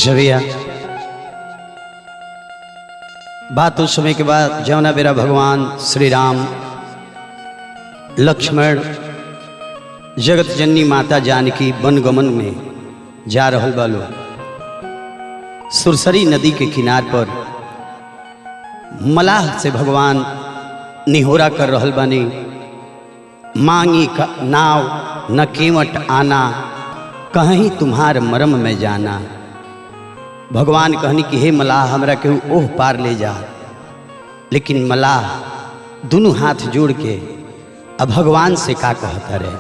जविया बात उस समय के बाद जमुना बेरा भगवान श्री राम लक्ष्मण जगत जननी माता जानकी वनगमन में जा रहल बालो। सुरसरी नदी के किनार पर मलाह से भगवान निहोरा कर रहल बानी, मांगी का नाव न केवट आना, कहीं तुम्हार मरम में जाना। भगवान कहनी कि हे मलाह हमरा केहू ओह पार ले जा, लेकिन मलाह दोनों हाथ जोड़ के अब भगवान से का कहता रहे,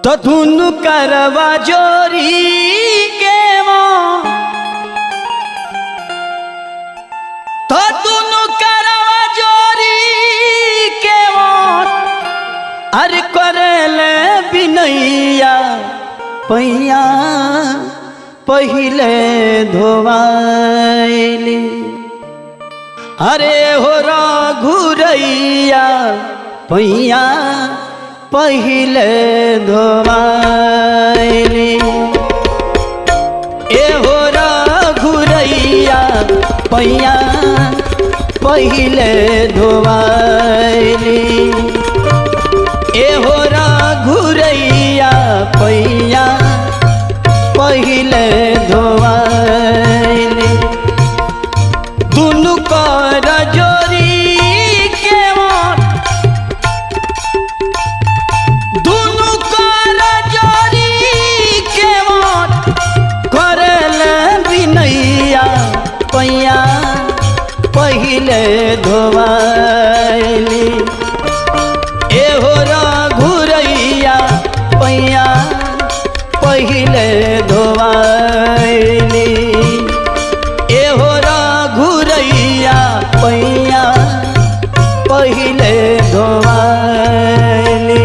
तो दोनों करवा जोरी के तो दोनों करवा जोरी के अरे करेले बिनैया पैया पहिले धोवाइली, अरे हो रघुरैया पैया पहिले धोवाइली, ए हो रघुरैया पैया पहिले धोवाइली, ए हो रघुरैया पैया पहिले धोवाइली। दुनु कर जोरी के दुनु कर जोरी के करले बिनैया पैया पहिले धोवाइली, ए हो रघुरैया पैया पहिले धोवाइली, ए हो रघुरैया पैया पहिले धोवाइली।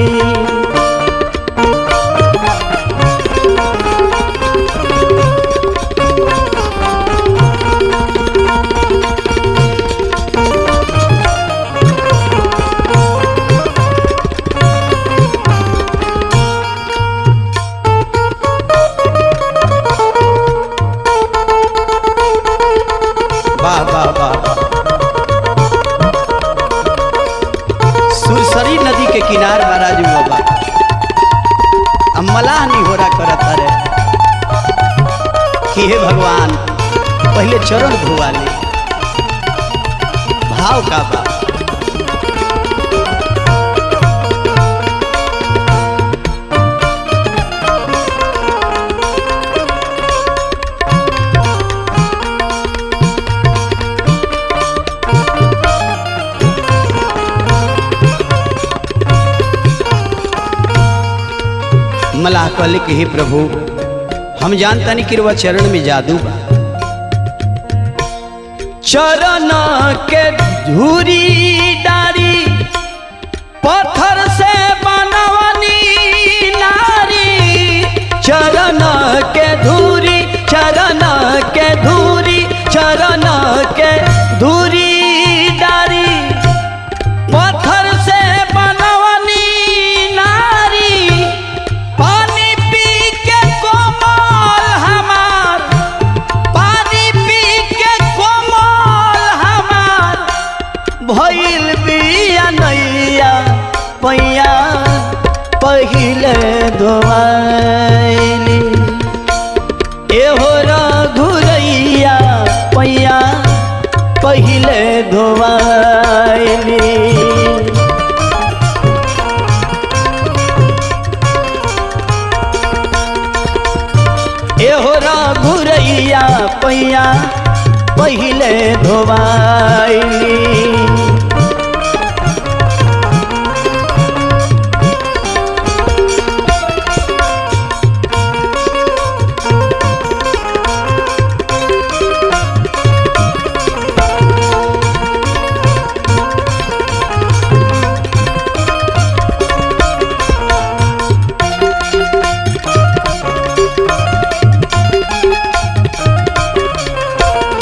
सुरसरी नदी के किनार महाराज बाबा मलाह नहीं हो रहा करत रे कि हे भगवान पहले चरण धोवा ले। भाव का बा मलाह कहले कि हे प्रभु हम जानता नहीं कि वह चरण में जादू बा, चरण के धूरी डारी पत्थर से बनवनी नारी, चरण के धूरी चरण के धूरी चरण के धूरी डारी पत्थर से बनवनी नारी, पानी पी के कोमल हमार पानी पी के कोमल हमार भइल बिया नैया पैया पहिले धोवाइली, ए हो रघुरैया पैया पहिले धोवाइली। ए हो रघुरैया पैया पहिले धोवाइली।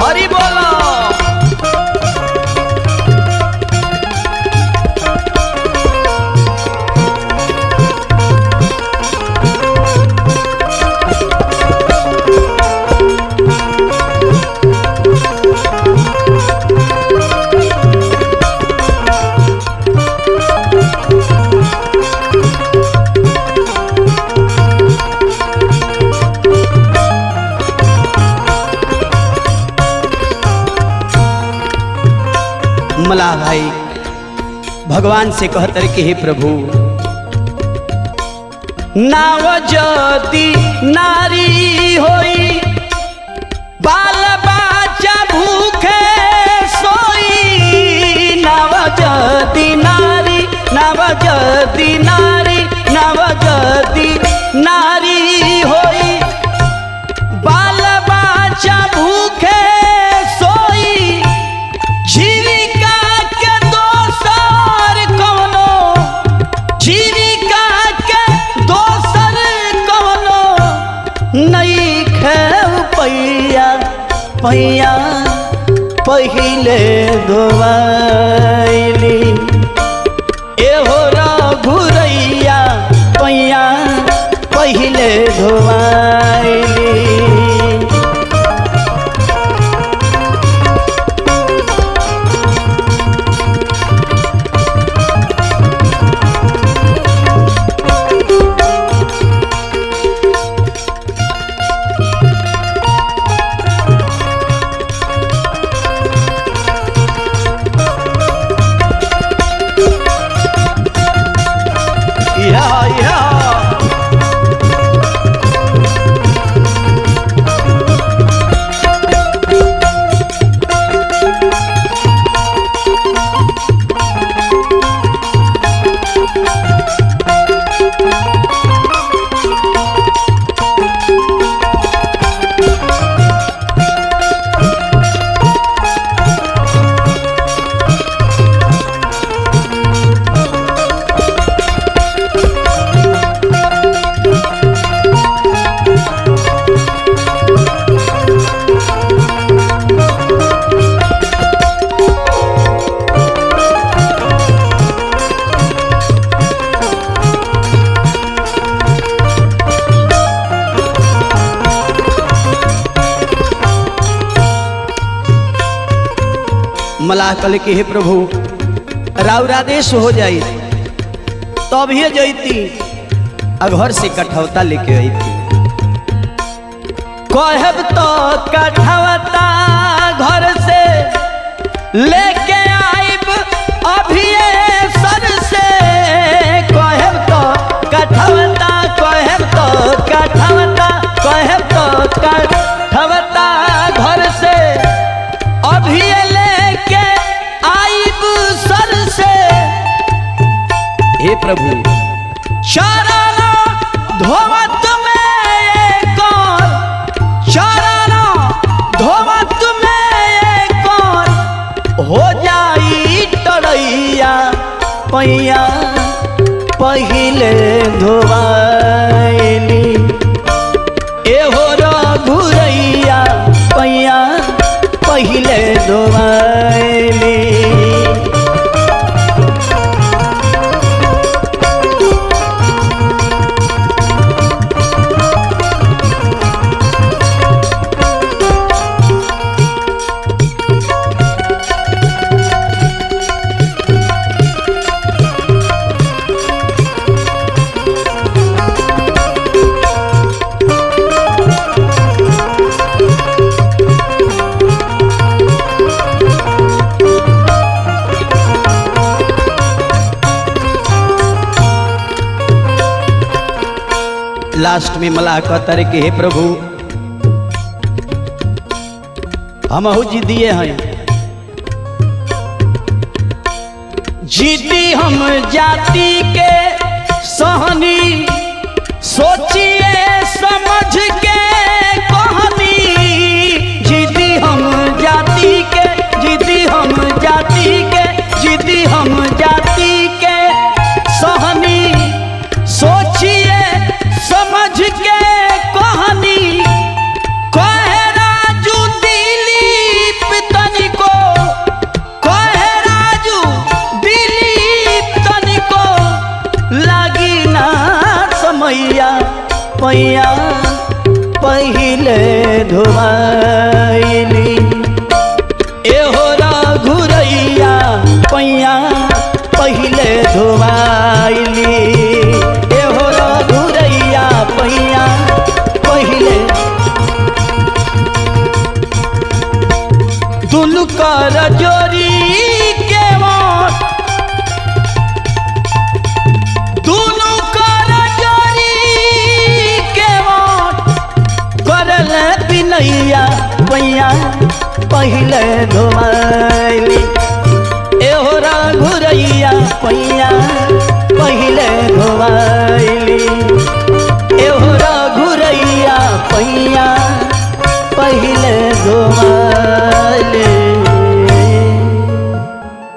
हरि बोलो मलाह भाई भगवान से कहतर कि हे प्रभु, नाव जदि नारी होई बाल बच्चा भूखे सोई। नाव जदि नारी, नाव जदि नारी, नाव जदि नारी होई बाल बच्चा भूखे सोई। जीविका के दोसर कौनो, जीविका के दोसर कौनो नहीं खेव पैया पैया पहिले धोवाइली। एहो रघुरैया पैया पहिले धोवाइली। मलाह कल के हे प्रभु, राउर आदेश हो जाई तब ही जैती, घर से कठौता लेके अती। कहब तो कठौता घर से लेके आइब अभी सर से। कहब तो कठौता, कहब तो कठौता, कहब तो कठौता घर से अभी लेके आइब सर से। हे प्रभु, चरण धोवत में कौन, चरण धोवत में कौन हो जाई टरैया पैया पहिले धोवाइली। एहो रघुरैया पैया पहिले धोवाइली। लास्ट में मलाह कहतर के हे प्रभु, हमहु जिदिए हैं, जिदी हम जाति के सहनी, सोचिए समझ के कहनी। जिदी हम जाति के, जिदी हम जाति के, जिदी हम जाति के सहनी, सोचिए समझ के कहनी। कहे राजू दिलीप तनिको, कहे राजू दिलीप तनिको लागी ना समैया पैया पहिले धोवाइली। एहो रघुरैया पैया पहिले धोवाइली। एहो रघुरैया पैया पहिले, दुनु कर जोरी के पहले धोवैली एहो राघुरैया पैया